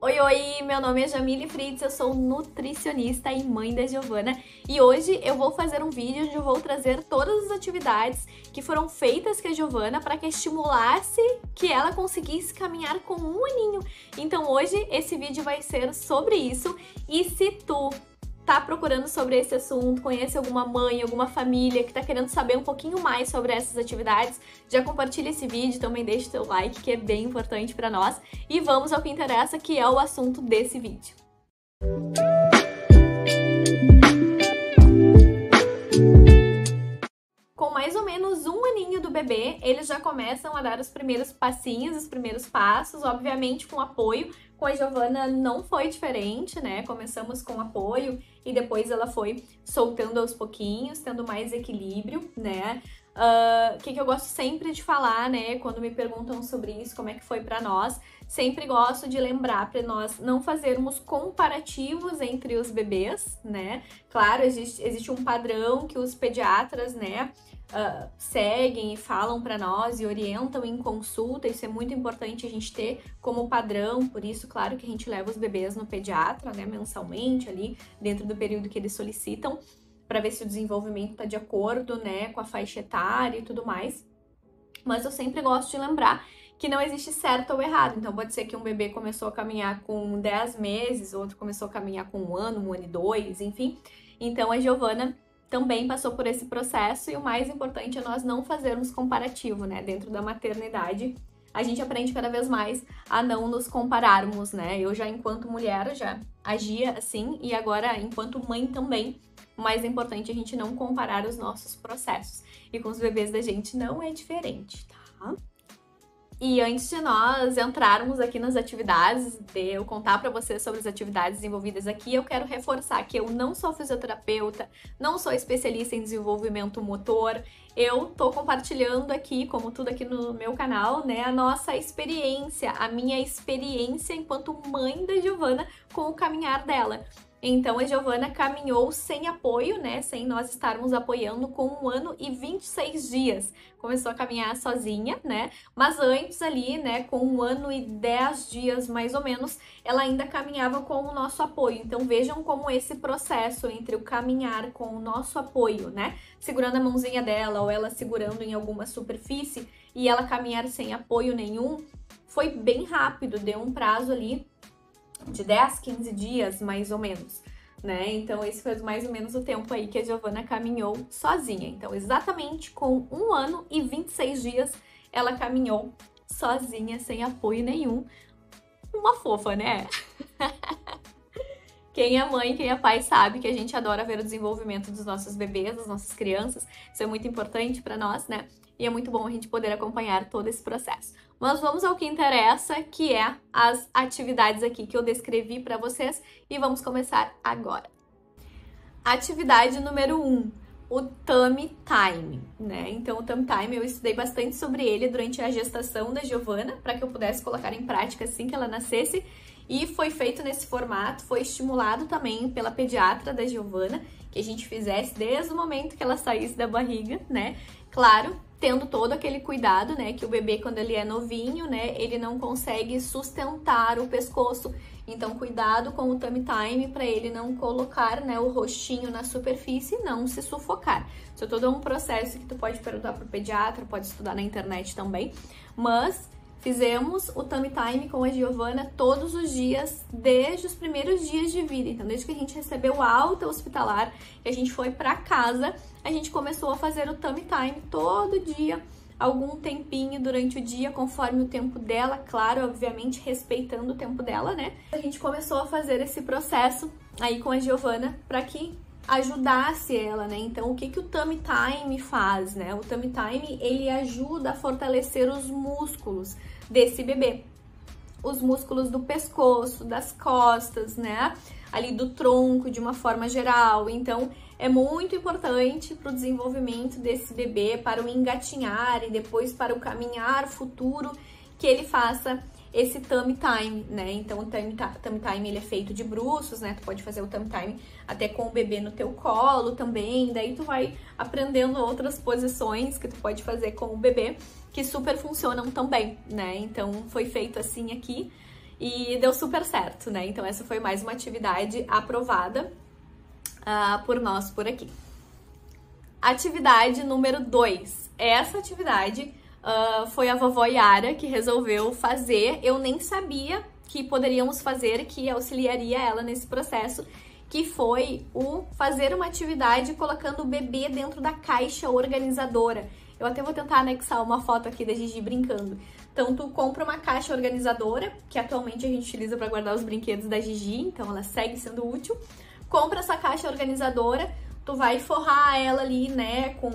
Oi, oi! Meu nome é Jamile Fritz, eu sou nutricionista e mãe da Giovana e hoje eu vou fazer um vídeo onde eu vou trazer todas as atividades que foram feitas com a Giovana para que estimulasse que ela conseguisse caminhar com um aninho. Então hoje esse vídeo vai ser sobre isso e se tu tá procurando sobre esse assunto, conhece alguma mãe, alguma família que tá querendo saber um pouquinho mais sobre essas atividades, já compartilha esse vídeo, também deixa o teu like, que é bem importante para nós. E vamos ao que interessa, que é o assunto desse vídeo. Com mais ou menos um aninho do bebê, eles já começam a dar os primeiros passinhos, os primeiros passos, obviamente com apoio. Com a Giovana não foi diferente, né? Começamos com apoio e depois ela foi soltando aos pouquinhos, tendo mais equilíbrio, né? O que eu gosto sempre de falar, né? Quando me perguntam sobre isso, como é que foi pra nós, sempre gosto de lembrar para nós não fazermos comparativos entre os bebês, né? Claro, existe um padrão que os pediatras, né, seguem e falam para nós e orientam em consulta. Isso é muito importante a gente ter como padrão, por isso, claro, que a gente leva os bebês no pediatra, né, mensalmente ali, dentro do período que eles solicitam, para ver se o desenvolvimento está de acordo, né, com a faixa etária e tudo mais. Mas eu sempre gosto de lembrar que não existe certo ou errado. Então pode ser que um bebê começou a caminhar com 10 meses, outro começou a caminhar com um ano e 2, enfim. Então a Giovana também passou por esse processo e o mais importante é nós não fazermos comparativo, né? Dentro da maternidade, a gente aprende cada vez mais a não nos compararmos, né? Eu já, enquanto mulher, já agia assim e agora, enquanto mãe também, o mais importante é a gente não comparar os nossos processos. E com os bebês da gente não é diferente, tá? E antes de nós entrarmos aqui nas atividades, de eu contar para vocês sobre as atividades desenvolvidas aqui, eu quero reforçar que eu não sou fisioterapeuta, não sou especialista em desenvolvimento motor, eu tô compartilhando aqui, como tudo aqui no meu canal, né, a nossa experiência, a minha experiência enquanto mãe da Giovana com o caminhar dela. Então a Giovana caminhou sem apoio, né, sem nós estarmos apoiando, com 1 ano e 26 dias. Começou a caminhar sozinha, né, mas antes ali, né, com 1 ano e 10 dias mais ou menos, ela ainda caminhava com o nosso apoio. Então vejam como esse processo entre o caminhar com o nosso apoio, né, segurando a mãozinha dela ou ela segurando em alguma superfície e ela caminhar sem apoio nenhum, foi bem rápido, deu um prazo ali de 10, 15 dias, mais ou menos, né? Então, esse foi mais ou menos o tempo aí que a Giovana caminhou sozinha. Então, exatamente com 1 ano e 26 dias, ela caminhou sozinha, sem apoio nenhum. Uma fofa, né? Quem é mãe, quem é pai sabe que a gente adora ver o desenvolvimento dos nossos bebês, das nossas crianças. Isso é muito importante para nós, né? E é muito bom a gente poder acompanhar todo esse processo. Mas vamos ao que interessa, que é as atividades aqui que eu descrevi para vocês e vamos começar agora. Atividade número 1, o Tummy Time, né? Então o Tummy Time eu estudei bastante sobre ele durante a gestação da Giovana, para que eu pudesse colocar em prática assim que ela nascesse. E foi feito nesse formato, foi estimulado também pela pediatra da Giovana, que a gente fizesse desde o momento que ela saísse da barriga, né? Claro, tendo todo aquele cuidado, né, que o bebê, quando ele é novinho, né, ele não consegue sustentar o pescoço. Então, cuidado com o tummy time para ele não colocar, né, o rostinho na superfície e não se sufocar. Isso é todo um processo que tu pode perguntar pro pediatra, pode estudar na internet também. Mas fizemos o tummy time com a Giovana todos os dias, desde os primeiros dias de vida. Então, desde que a gente recebeu a alta hospitalar, que a gente foi para casa, a gente começou a fazer o tummy time todo dia, algum tempinho durante o dia, conforme o tempo dela, claro, obviamente respeitando o tempo dela, né? A gente começou a fazer esse processo aí com a Giovana para que ajudasse ela, né? Então, o que o tummy time faz, né? O tummy time, ele ajuda a fortalecer os músculos desse bebê. Os músculos do pescoço, das costas, né? Ali do tronco, de uma forma geral. Então, é muito importante para o desenvolvimento desse bebê, para o engatinhar e depois para o caminhar futuro, que ele faça esse tummy time, né? Então, o tummy time, ele é feito de bruços, né? Tu pode fazer o tummy time até com o bebê no teu colo também, daí tu vai aprendendo outras posições que tu pode fazer com o bebê, que super funcionam também, né? Então, foi feito assim aqui. e deu super certo, né? Então essa foi mais uma atividade aprovada por nós por aqui. Atividade número 2. Essa atividade foi a vovó Yara que resolveu fazer. Eu nem sabia que poderíamos fazer, que auxiliaria ela nesse processo, que foi o fazer uma atividade colocando o bebê dentro da caixa organizadora. Eu até vou tentar anexar uma foto aqui da Gigi brincando. Então, tu compra uma caixa organizadora, que atualmente a gente utiliza para guardar os brinquedos da Gigi, então ela segue sendo útil. Compra essa caixa organizadora, tu vai forrar ela ali, né, com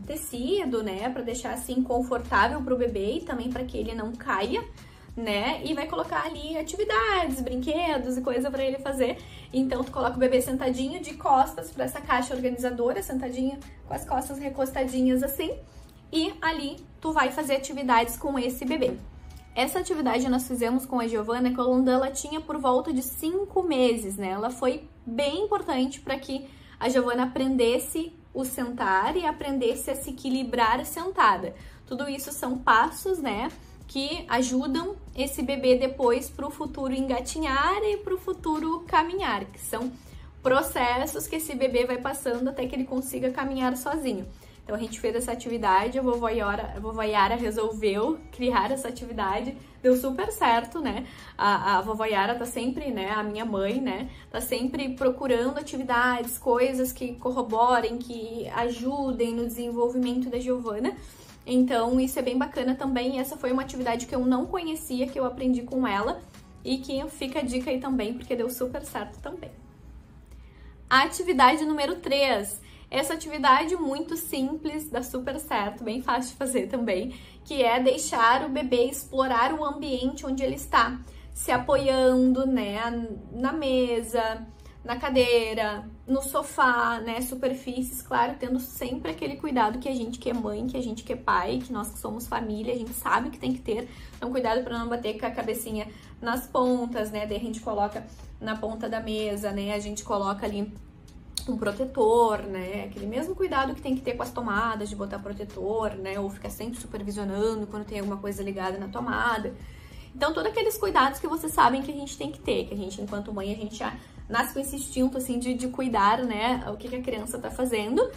tecido, né, para deixar assim confortável pro bebê e também para que ele não caia, né, e vai colocar ali atividades, brinquedos e coisa para ele fazer. Então tu coloca o bebê sentadinho de costas para essa caixa organizadora, sentadinho com as costas recostadinhas assim, e ali tu vai fazer atividades com esse bebê. Essa atividade nós fizemos com a Giovana quando ela tinha por volta de 5 meses, né? Ela foi bem importante para que a Giovana aprendesse o sentar e aprendesse a se equilibrar sentada. Tudo isso são passos, né, que ajudam esse bebê depois para o futuro engatinhar e para o futuro caminhar, que são processos que esse bebê vai passando até que ele consiga caminhar sozinho. Então a gente fez essa atividade, a vovó Yara resolveu criar essa atividade, deu super certo, né? A vovó Yara tá sempre, né, a minha mãe, né, tá sempre procurando atividades, coisas que corroborem, que ajudem no desenvolvimento da Giovana. Então isso é bem bacana também, e essa foi uma atividade que eu não conhecia, que eu aprendi com ela, e que fica a dica aí também, porque deu super certo também. A atividade número 3. Essa atividade muito simples, dá super certo, bem fácil de fazer também, que é deixar o bebê explorar o ambiente onde ele está, se apoiando, né, na mesa, na cadeira, no sofá, né, superfícies, claro, tendo sempre aquele cuidado que a gente que é mãe, que a gente que é pai, que nós que somos família, a gente sabe que tem que ter, então cuidado para não bater com a cabecinha nas pontas, né, daí a gente coloca na ponta da mesa, né, a gente coloca ali um protetor, né, aquele mesmo cuidado que tem que ter com as tomadas, de botar protetor, né, ou ficar sempre supervisionando quando tem alguma coisa ligada na tomada. Então, todos aqueles cuidados que vocês sabem que a gente tem que ter, que a gente, enquanto mãe, a gente já nasce com esse instinto, assim, de cuidar, né, o que a criança tá fazendo.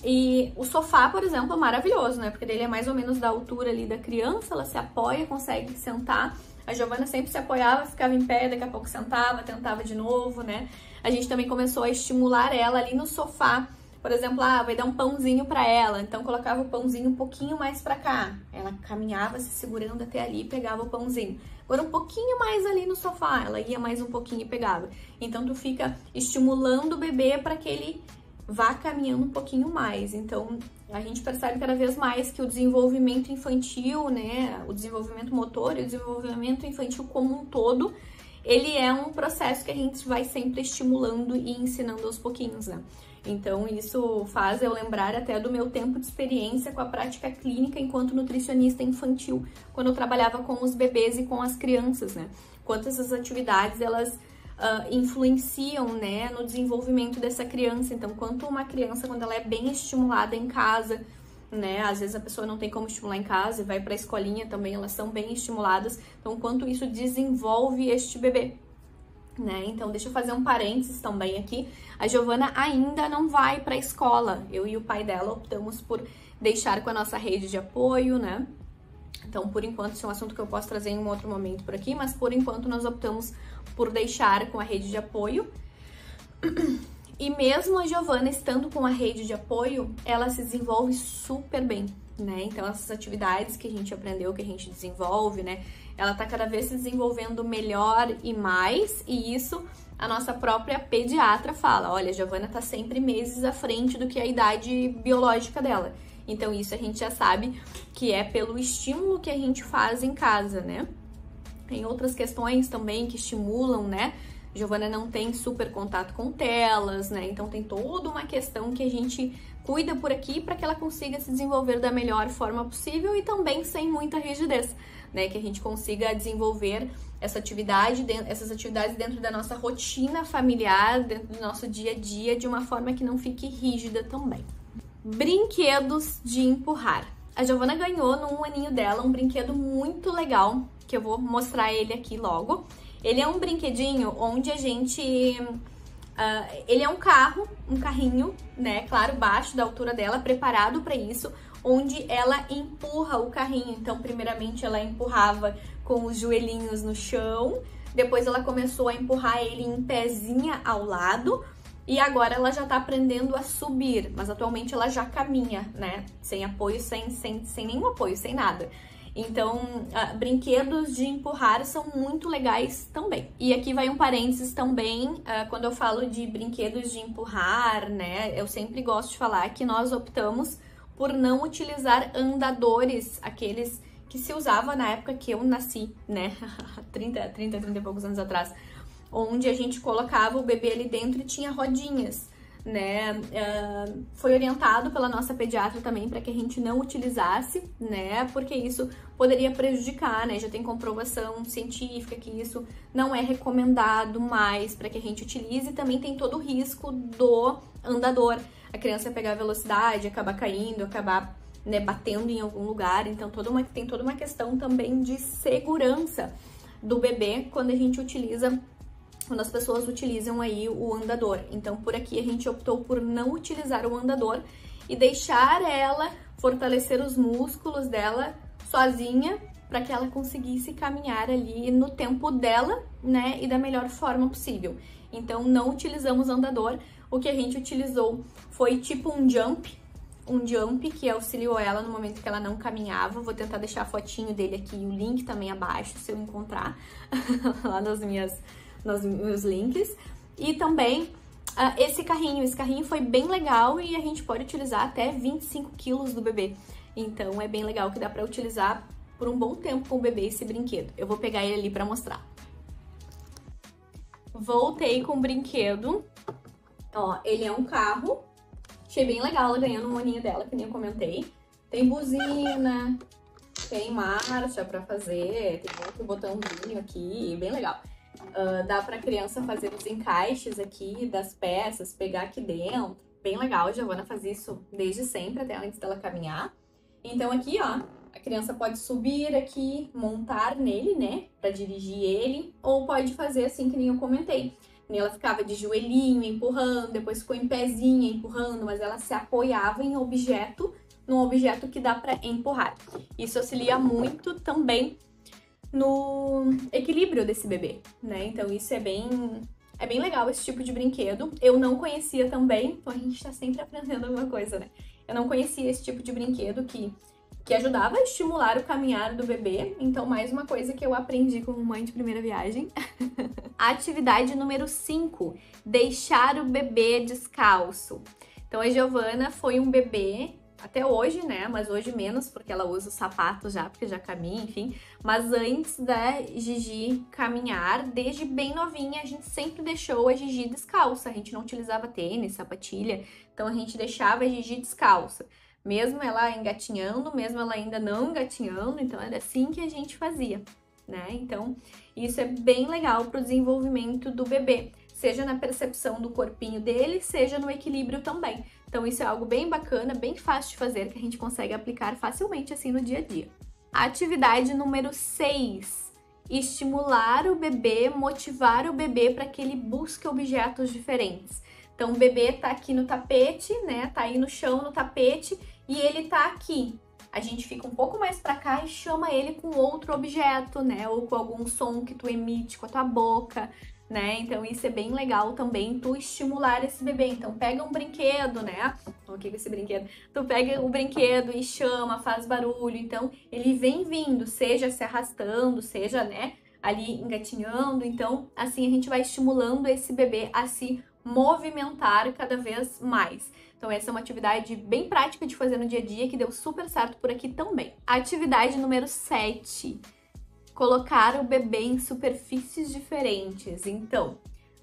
E o sofá, por exemplo, é maravilhoso, né, porque ele é mais ou menos da altura ali da criança, ela se apoia, consegue sentar. A Giovana sempre se apoiava, ficava em pé, daqui a pouco sentava, tentava de novo, né. A gente também começou a estimular ela ali no sofá. Por exemplo, vai dar um pãozinho pra ela, então colocava o pãozinho um pouquinho mais pra cá. Ela caminhava se segurando até ali e pegava o pãozinho. Agora um pouquinho mais ali no sofá, ela ia mais um pouquinho e pegava. Então tu fica estimulando o bebê para que ele vá caminhando um pouquinho mais. Então a gente percebe cada vez mais que o desenvolvimento infantil, né, o desenvolvimento motor e o desenvolvimento infantil como um todo, ele é um processo que a gente vai sempre estimulando e ensinando aos pouquinhos, né? Então, isso faz eu lembrar até do meu tempo de experiência com a prática clínica enquanto nutricionista infantil, quando eu trabalhava com os bebês e com as crianças, né? Quanto essas atividades, elas influenciam, né, no desenvolvimento dessa criança. Então, quanto uma criança, quando ela é bem estimulada em casa, né, às vezes a pessoa não tem como estimular em casa e vai para a escolinha também, elas são bem estimuladas. Então, quanto isso desenvolve este bebê. Né? Então, deixa eu fazer um parênteses também aqui. A Giovana ainda não vai para a escola. Eu e o pai dela optamos por deixar com a nossa rede de apoio, né? Então, por enquanto, isso é um assunto que eu posso trazer em um outro momento por aqui, mas por enquanto nós optamos por deixar com a rede de apoio. E mesmo a Giovana estando com a rede de apoio, ela se desenvolve super bem, né? Então, essas atividades que a gente aprendeu, que a gente desenvolve, né? Ela tá cada vez se desenvolvendo melhor e mais, e isso a nossa própria pediatra fala. Olha, a Giovana tá sempre meses à frente do que a idade biológica dela. Então, isso a gente já sabe que é pelo estímulo que a gente faz em casa, né? Tem outras questões também que estimulam, né? Giovana não tem super contato com telas, né? Então tem toda uma questão que a gente cuida por aqui para que ela consiga se desenvolver da melhor forma possível e também sem muita rigidez, né? Que a gente consiga desenvolver essas atividades dentro da nossa rotina familiar, dentro do nosso dia a dia, de uma forma que não fique rígida também. Brinquedos de empurrar. A Giovana ganhou no 1 aninho dela um brinquedo muito legal, que eu vou mostrar ele aqui logo. Ele é um brinquedinho onde a gente... ele é um carrinho, né, claro, baixo da altura dela, preparado para isso, onde ela empurra o carrinho. Então, primeiramente, ela empurrava com os joelhinhos no chão, depois ela começou a empurrar ele em pezinha ao lado, e agora ela já tá aprendendo a subir, mas atualmente ela já caminha, né, sem apoio, sem nenhum apoio, sem nada. Então, brinquedos de empurrar são muito legais também. E aqui vai um parênteses também, quando eu falo de brinquedos de empurrar, né, eu sempre gosto de falar que nós optamos por não utilizar andadores, aqueles que se usava na época que eu nasci, né, 30 e poucos anos atrás, onde a gente colocava o bebê ali dentro e tinha rodinhas, né, foi orientado pela nossa pediatra também para que a gente não utilizasse, né, porque isso poderia prejudicar, né, já tem comprovação científica que isso não é recomendado mais para que a gente utilize, e também tem todo o risco do andador, a criança pegar velocidade, acabar caindo, acabar, né, batendo em algum lugar. Então tem toda uma questão também de segurança do bebê quando a gente utiliza, quando as pessoas utilizam aí o andador. Então por aqui a gente optou por não utilizar o andador e deixar ela fortalecer os músculos dela sozinha, para que ela conseguisse caminhar ali no tempo dela, né, e da melhor forma possível. Então não utilizamos andador. O que a gente utilizou foi tipo um jump que auxiliou ela no momento que ela não caminhava. Vou tentar deixar a fotinho dele aqui e o link também abaixo, se eu encontrar lá nos meus links. E também esse carrinho foi bem legal e a gente pode utilizar até 25 quilos do bebê. Então é bem legal que dá pra utilizar por um bom tempo com o bebê esse brinquedo. Eu vou pegar ele ali pra mostrar. Voltei com o brinquedo. Ó, ele é um carro. Achei bem legal ela ganhando o moninho dela, que nem eu comentei. Tem buzina, tem marcha pra fazer, tem outro botãozinho aqui, bem legal. Dá pra criança fazer os encaixes aqui das peças, pegar aqui dentro. Bem legal, a Giovana faz isso desde sempre, até antes dela caminhar. Então aqui, ó, a criança pode subir aqui, montar nele, né, pra dirigir ele. Ou pode fazer assim que nem eu comentei. Ela ficava de joelhinho, empurrando, depois ficou em pezinha, empurrando, mas ela se apoiava em num objeto que dá pra empurrar. Isso auxilia muito também no equilíbrio desse bebê, né? Então isso é bem legal, esse tipo de brinquedo. Eu não conhecia também, então a gente tá sempre aprendendo alguma coisa, né? Eu não conhecia esse tipo de brinquedo que ajudava a estimular o caminhar do bebê. Então, mais uma coisa que eu aprendi como mãe de primeira viagem. Atividade número 5, deixar o bebê descalço. Então, a Giovana foi um bebê, até hoje, né? Mas hoje menos, porque ela usa o sapato já, porque já caminha, enfim. Mas antes da Gigi caminhar, desde bem novinha, a gente sempre deixou a Gigi descalça. A gente não utilizava tênis, sapatilha, então a gente deixava a Gigi descalça. Mesmo ela engatinhando, mesmo ela ainda não engatinhando, então era assim que a gente fazia, né? Então, isso é bem legal para o desenvolvimento do bebê, seja na percepção do corpinho dele, seja no equilíbrio também. Então, isso é algo bem bacana, bem fácil de fazer, que a gente consegue aplicar facilmente assim no dia a dia. Atividade número 6. Estimular o bebê, motivar o bebê para que ele busque objetos diferentes. Então, o bebê tá aqui no tapete, né? Tá aí no chão, no tapete, e ele tá aqui. A gente fica um pouco mais pra cá e chama ele com outro objeto, né? Ou com algum som que tu emite com a tua boca, né? Então, isso é bem legal também, tu estimular esse bebê. Então, pega um brinquedo, né? Tô aqui com esse brinquedo. Tu pega o brinquedo e chama, faz barulho. Então, ele vem vindo, seja se arrastando, seja, né, ali engatinhando. Então, assim, a gente vai estimulando esse bebê a se movimentar cada vez mais. Então essa é uma atividade bem prática de fazer no dia a dia, que deu super certo por aqui também. Atividade número 7. Colocar o bebê em superfícies diferentes. Então,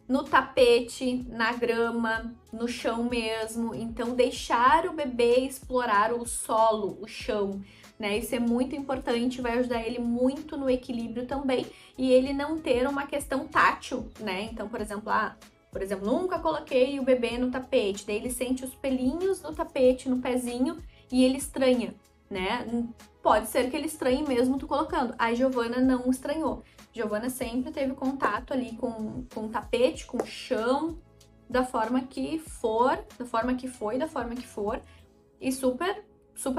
no tapete, na grama, no chão mesmo. Então, deixar o bebê explorar o solo, o chão, né? Isso é muito importante, vai ajudar ele muito no equilíbrio também. E ele não ter uma questão tátil, né? Então, por exemplo, nunca coloquei o bebê no tapete, daí ele sente os pelinhos do tapete no pezinho e ele estranha. né? Pode ser que ele estranhe mesmo tu colocando. A Giovana não estranhou. Giovana sempre teve contato ali com o tapete, com o chão, da forma que for, da forma que foi, da forma que for. E super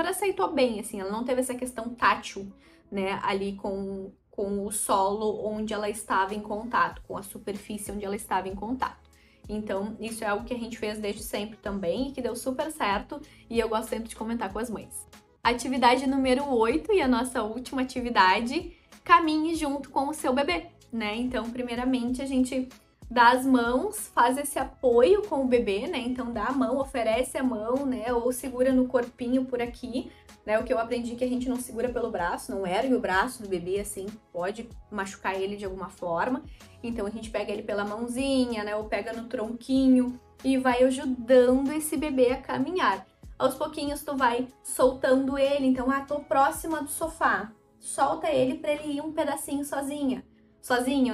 aceitou bem, assim. Ela não teve essa questão tátil, né? Ali com o solo onde ela estava em contato, com a superfície onde ela estava em contato. Então, isso é algo que a gente fez desde sempre também e que deu super certo e eu gosto sempre de comentar com as mães. Atividade número 8 e a nossa última atividade, caminhe junto com o seu bebê, né? Então, primeiramente, a gente dá as mãos, faz esse apoio com o bebê, né? Então, dá a mão, oferece a mão, né? Ou segura no corpinho por aqui, né? O que eu aprendi que a gente não segura pelo braço, não ergue o braço do bebê, assim, pode machucar ele de alguma forma. Então, a gente pega ele pela mãozinha, né? Ou pega no tronquinho e vai ajudando esse bebê a caminhar. Aos pouquinhos, tu vai soltando ele. Então, tô próxima do sofá. Solta ele pra ele ir um pedacinho sozinho,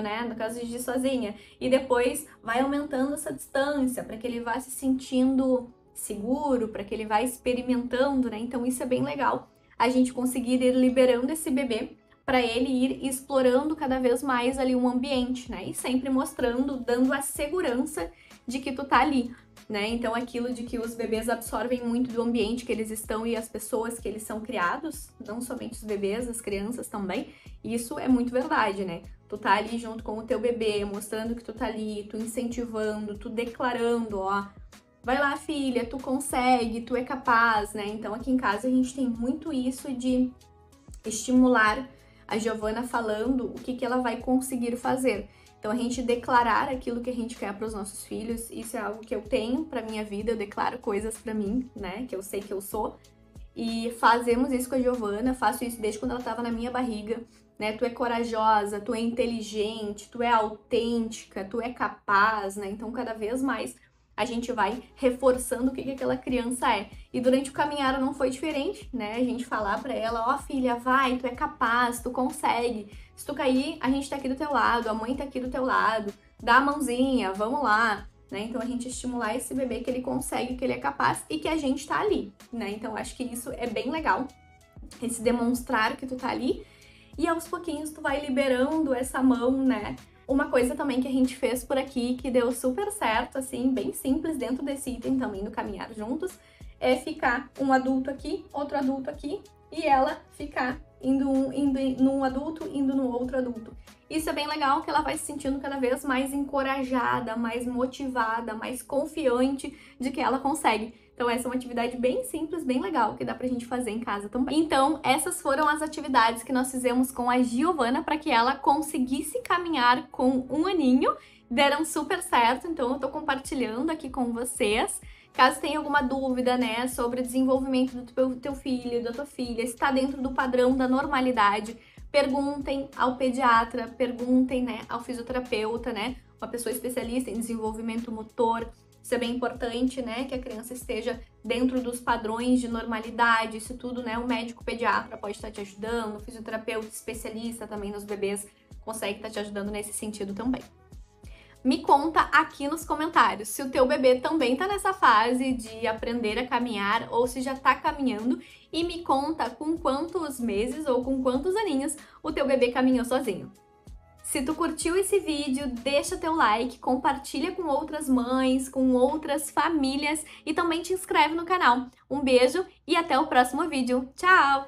né? No caso de sozinha. E depois vai aumentando essa distância para que ele vá se sentindo seguro, para que ele vá experimentando, né? Então isso é bem legal, a gente conseguir ir liberando esse bebê para ele ir explorando cada vez mais ali o ambiente, né? E sempre mostrando, dando a segurança de que tu tá ali, né? Então aquilo de que os bebês absorvem muito do ambiente que eles estão e as pessoas que eles são criados, não somente os bebês, as crianças também, isso é muito verdade, né? Tu tá ali junto com o teu bebê, mostrando que tu tá ali, tu incentivando, tu declarando, ó, vai lá, filha, tu consegue, tu é capaz, né? Então aqui em casa a gente tem muito isso de estimular a Giovana falando o que ela vai conseguir fazer. Então a gente declarar aquilo que a gente quer para os nossos filhos, isso é algo que eu tenho para minha vida, eu declaro coisas para mim, né, que eu sei que eu sou. E fazemos isso com a Giovana, faço isso desde quando ela estava na minha barriga, né? Tu é corajosa, tu é inteligente, tu é autêntica, tu é capaz, né? Então cada vez mais a gente vai reforçando o que aquela criança é. E durante o caminhar não foi diferente, né? A gente falar pra ela, ó, filha, vai, tu é capaz, tu consegue. Se tu cair, a gente tá aqui do teu lado, a mãe tá aqui do teu lado, dá a mãozinha, vamos lá, né? Então a gente estimular esse bebê que ele consegue, que ele é capaz e que a gente tá ali, né? Então acho que isso é bem legal, esse demonstrar que tu tá ali. E aos pouquinhos tu vai liberando essa mão, né? Uma coisa também que a gente fez por aqui, que deu super certo, assim, bem simples, dentro desse item também do Caminhar Juntos, é ficar um adulto aqui, outro adulto aqui, e ela ficar indo num adulto, indo no outro adulto. Isso é bem legal, que ela vai se sentindo cada vez mais encorajada, mais motivada, mais confiante de que ela consegue. Então essa é uma atividade bem simples, bem legal, que dá pra gente fazer em casa também. Então essas foram as atividades que nós fizemos com a Giovana para que ela conseguisse caminhar com 1 aninho. Deram super certo, então eu tô compartilhando aqui com vocês. Caso tenha alguma dúvida, né, sobre o desenvolvimento do teu filho, da tua filha, se tá dentro do padrão da normalidade, perguntem ao pediatra, perguntem, né, ao fisioterapeuta, né, uma pessoa especialista em desenvolvimento motor. Isso é bem importante, né, que a criança esteja dentro dos padrões de normalidade, isso tudo, né, o médico pediatra pode estar te ajudando, o fisioterapeuta especialista também nos bebês consegue estar te ajudando nesse sentido também. Me conta aqui nos comentários se o teu bebê também tá nessa fase de aprender a caminhar ou se já tá caminhando e me conta com quantos meses ou com quantos aninhos o teu bebê caminhou sozinho. Se tu curtiu esse vídeo, deixa teu like, compartilha com outras mães, com outras famílias e também te inscreve no canal. Um beijo e até o próximo vídeo. Tchau!